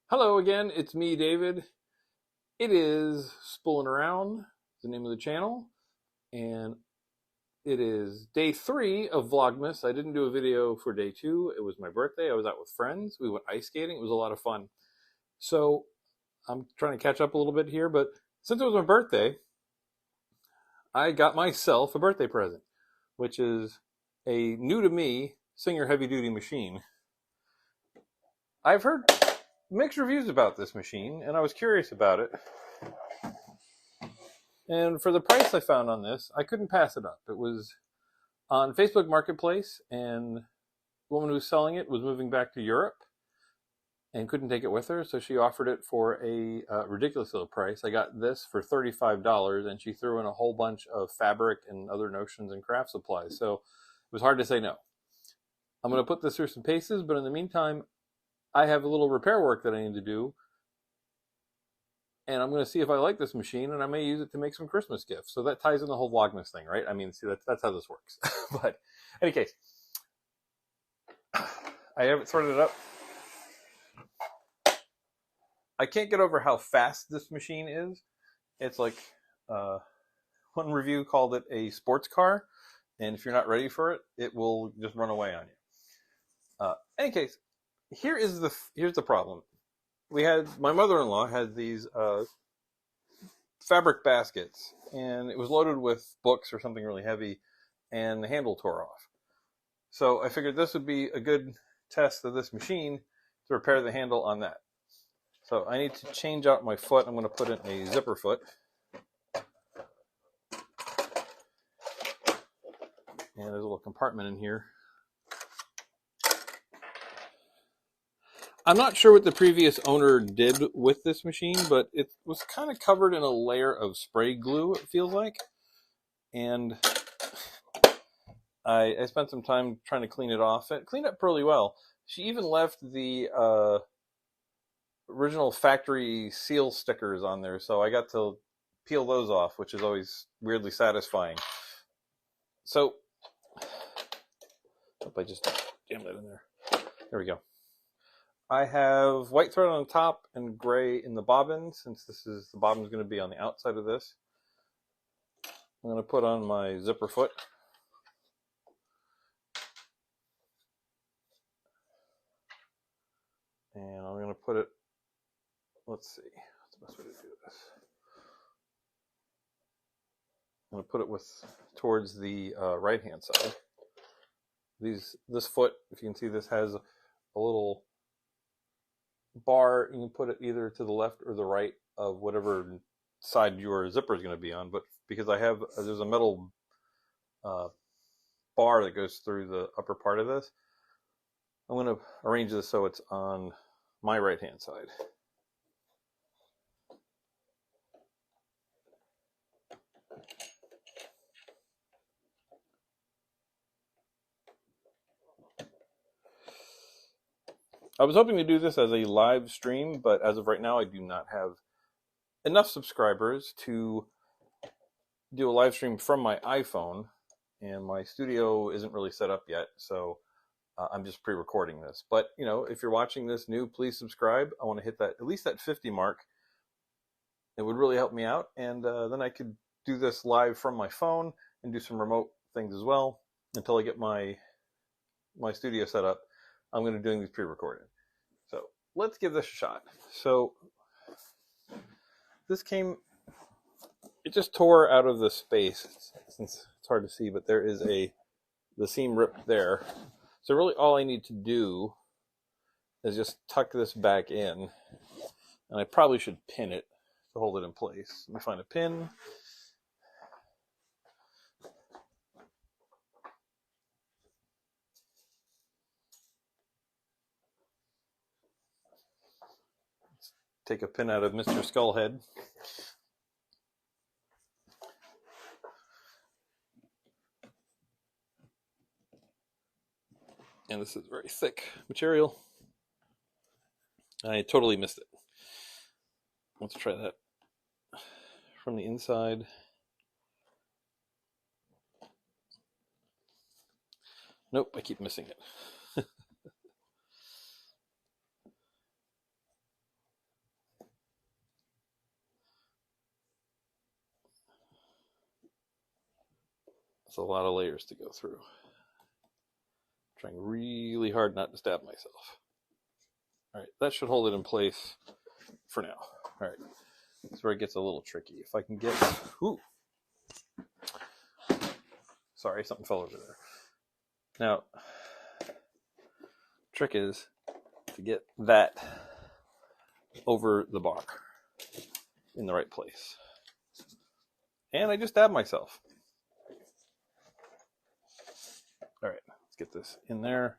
Hello again, it's me, David. It is Spooling Around, the name of the channel, and it is day 3 of Vlogmas. I didn't do a video for day 2. It was my birthday. I was out with friends. We went ice skating. It was a lot of fun. So I'm trying to catch up a little bit here, but since it was my birthday, I got myself a birthday present, which is a new to me Singer heavy duty machine. I've heard mixed reviews about this machine, and I was curious about it. And for the price I found on this, I couldn't pass it up. It was on Facebook Marketplace, and the woman who was selling it was moving back to Europe and couldn't take it with her, so she offered it for a ridiculous little price. I got this for $35, and she threw in a whole bunch of fabric and other notions and craft supplies, so it was hard to say no. I'm going to put this through some paces, but in the meantime, I have a little repair work that I need to do, and I'm going to see if I like this machine, and I may use it to make some Christmas gifts. So that ties in the whole Vlogmas thing, right? I mean, see, that's how this works. But in any case, I have it sorted up. I can't get over how fast this machine is. It's like one review called it a sports car, and if you're not ready for it, it will just run away on you. In any case, here's the problem. My mother-in-law had these fabric baskets, and it was loaded with books or something really heavy, and the handle tore off. So I figured this would be a good test of this machine to repair the handle on that. So I need to change out my foot. I'm going to put in a zipper foot. And there's a little compartment in here. I'm not sure what the previous owner did with this machine, but it was kind of covered in a layer of spray glue, it feels like. And I spent some time trying to clean it off. It cleaned up pretty well. She even left the original factory seal stickers on there, so I got to peel those off, which is always weirdly satisfying. So, hope I just jammed that in there. There we go. I have white thread on the top and gray in the bobbin, since the bobbin is going to be on the outside of this. I'm going to put on my zipper foot. And I'm going to put it, let's see, what's the best way to do this? I'm going to put it towards the right-hand side. This foot, if you can see, this has a little bar. You can put it either to the left or the right of whatever side your zipper is going to be on. But because there's a metal bar that goes through the upper part of this, I'm going to arrange this so it's on my right-hand side. I was hoping to do this as a live stream, but as of right now, I do not have enough subscribers to do a live stream from my iPhone, and my studio isn't really set up yet, so I'm just pre-recording this. But, you know, if you're watching this new, please subscribe. I want to hit at least that 50 mark. It would really help me out, and then I could do this live from my phone and do some remote things as well until I get my studio set up. I'm going to be doing these pre-recorded. So let's give this a shot. So it just tore out of the space, since it's hard to see, but there is the seam ripped there. So really all I need to do is just tuck this back in, and I probably should pin it to hold it in place. Let me find a pin. Let's take a pin out of Mr. Skullhead. And this is very thick material. I totally missed it. Let's try that from the inside. Nope, I keep missing it. It's a lot of layers to go through. I'm trying really hard not to stab myself. All right, that should hold it in place for now. All right, this is where it gets a little tricky. If I can get, ooh, sorry, something fell over there. Now, trick is to get that over the bar in the right place. And I just stabbed myself. All right, let's get this in there.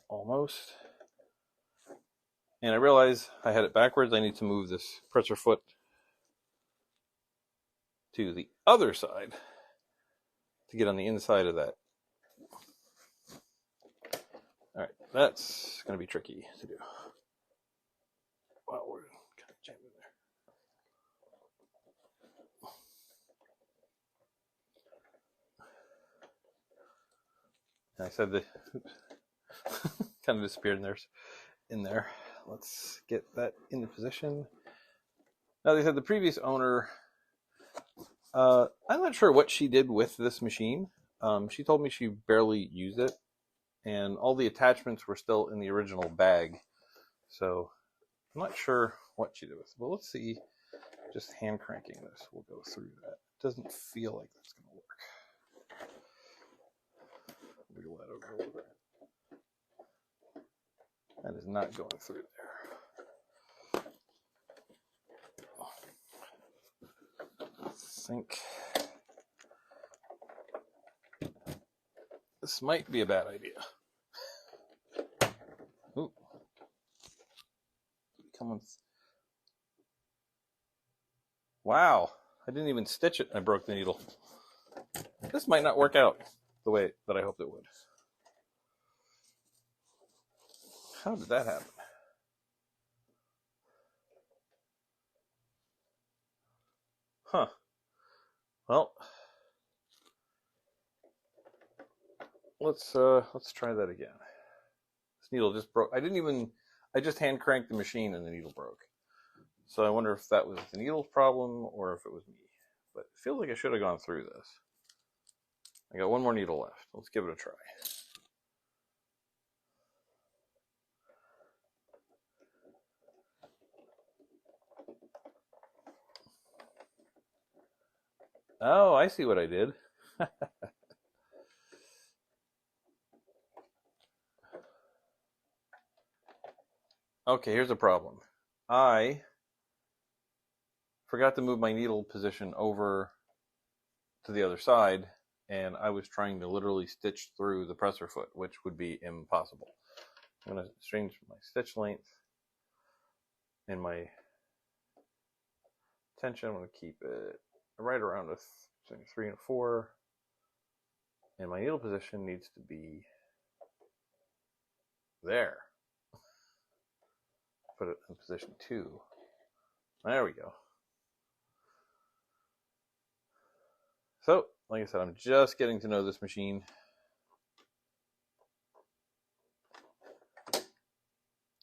Almost. And I realize I had it backwards. I need to move this presser foot to the other side to get on the inside of that. All right, that's going to be tricky to do. Wow, we're kind of jammed in there. And I said the kind of disappeared in there. Let's get that into position. Now, they said the previous owner, I'm not sure what she did with this machine. She told me she barely used it, and all the attachments were still in the original bag. So I'm not sure what she did with it. But let's see. Just hand cranking this will go through that. It doesn't feel like that's going to work. Wiggle that over a little bit. That is not going through there. I think this might be a bad idea. Ooh. Come on. Wow, I didn't even stitch it. I broke the needle. This might not work out the way that I hoped it would. How did that happen? Huh. Well, let's try that again. This needle just broke. I just hand cranked the machine and the needle broke. So I wonder if that was the needle's problem or if it was me. But it feels like I should have gone through this. I got one more needle left. Let's give it a try. Oh, I see what I did. Okay, here's the problem. I forgot to move my needle position over to the other side, and I was trying to literally stitch through the presser foot, which would be impossible. I'm going to change my stitch length and my tension. I'm going to keep it right around a 3 and 4, and my needle position needs to be there. Put it in position 2. There we go. So, like I said, I'm just getting to know this machine.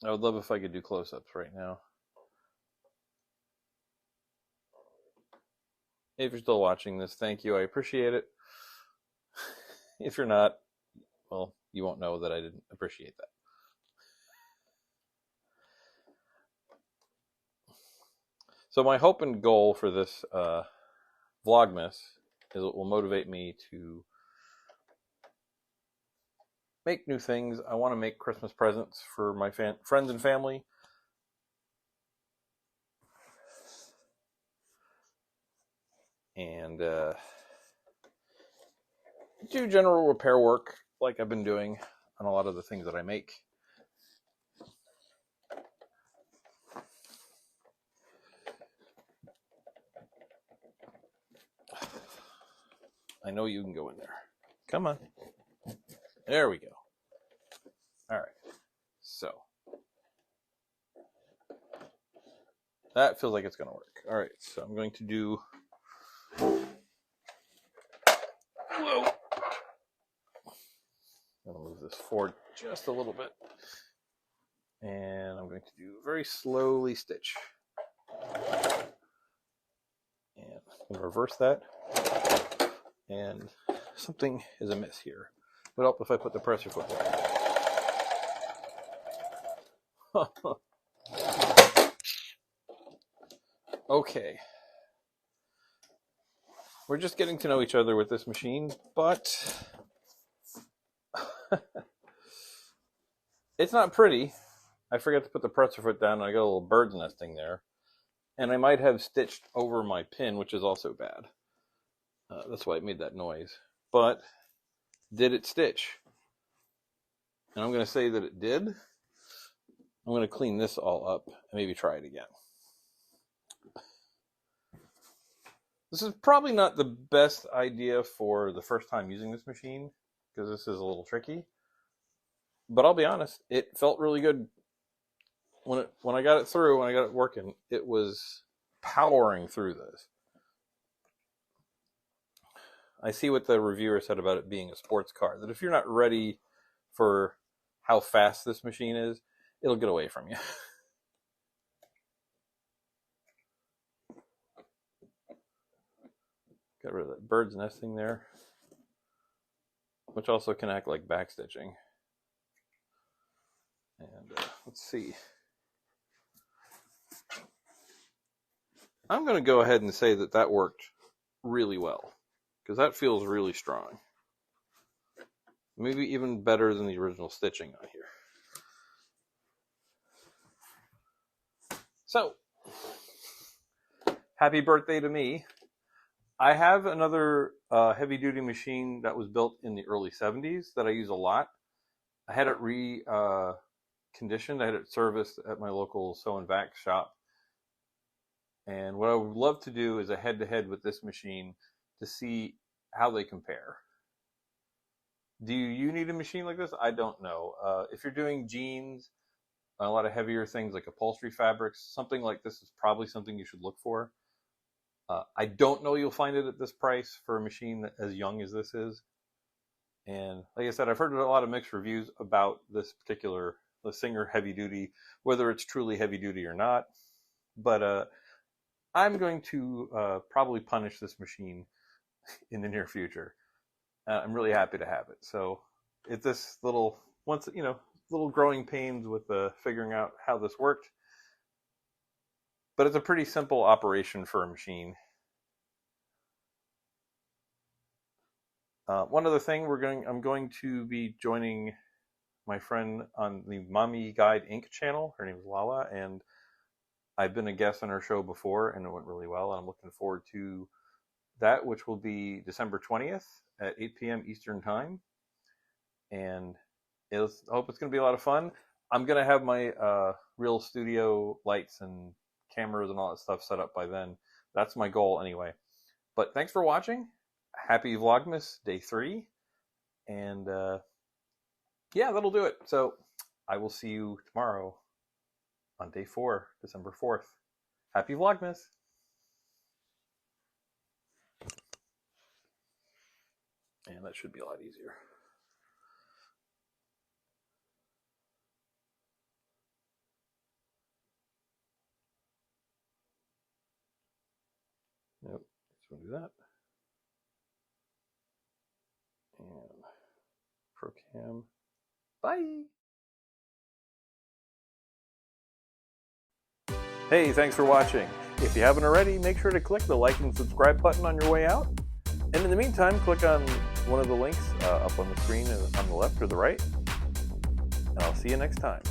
I would love if I could do close-ups right now. If you're still watching this, thank you. I appreciate it. If you're not, well, you won't know that I didn't appreciate that. So my hope and goal for this Vlogmas is it will motivate me to make new things. I want to make Christmas presents for my friends and family. And do general repair work like I've been doing on a lot of the things that I make. I know you can go in there. Come on. There we go. All right. So that feels like it's going to work. All right. So I'm going to do. Whoa. I'm going to move this forward just a little bit. And I'm going to do very slowly stitch. And I'm going to reverse that. And something is amiss here. Would help if I put the presser foot there. Okay. We're just getting to know each other with this machine, but it's not pretty. I forgot to put the presser foot down, and I got a little bird's nesting there. And I might have stitched over my pin, which is also bad. That's why it made that noise. But did it stitch? And I'm going to say that it did. I'm going to clean this all up and maybe try it again. This is probably not the best idea for the first time using this machine, because this is a little tricky. But I'll be honest, it felt really good. When I got it through, when I got it working, it was powering through this. I see what the reviewer said about it being a sports car, that if you're not ready for how fast this machine is, it'll get away from you. Got rid of that bird's nesting there, which also can act like backstitching. And let's see. I'm going to go ahead and say that that worked really well, because that feels really strong. Maybe even better than the original stitching on here. So, happy birthday to me. I have another heavy-duty machine that was built in the early 70s that I use a lot. I had it conditioned. I had it serviced at my local sew and vac shop. And what I would love to do is a head-to-head with this machine to see how they compare. Do you need a machine like this? I don't know. If you're doing jeans, a lot of heavier things like upholstery fabrics, something like this is probably something you should look for. I don't know you'll find it at this price for a machine that as young as this is. And like I said, I've heard a lot of mixed reviews about this particular Singer heavy duty, whether it's truly heavy duty or not. But I'm going to probably punish this machine in the near future. I'm really happy to have it. So it's this little, little growing pains with figuring out how this worked. But it's a pretty simple operation for a machine. One other thing, I'm going to be joining my friend on the Mommy Guide Inc. channel. Her name is Lala, and I've been a guest on her show before, and it went really well. And I'm looking forward to that, which will be December 20th at 8 p.m. Eastern Time. And I hope it's going to be a lot of fun. I'm going to have my real studio lights and cameras and all that stuff set up by then. That's my goal anyway. But thanks for watching. Happy Vlogmas Day 3. And yeah, that'll do it. So I will see you tomorrow on Day 4, December 4th. Happy Vlogmas. And that should be a lot easier. Nope, just want to do that. And ProCam. Bye. Hey, thanks for watching. If you haven't already, make sure to click the like and subscribe button on your way out. And in the meantime, click on one of the links up on the screen on the left or the right. And I'll see you next time.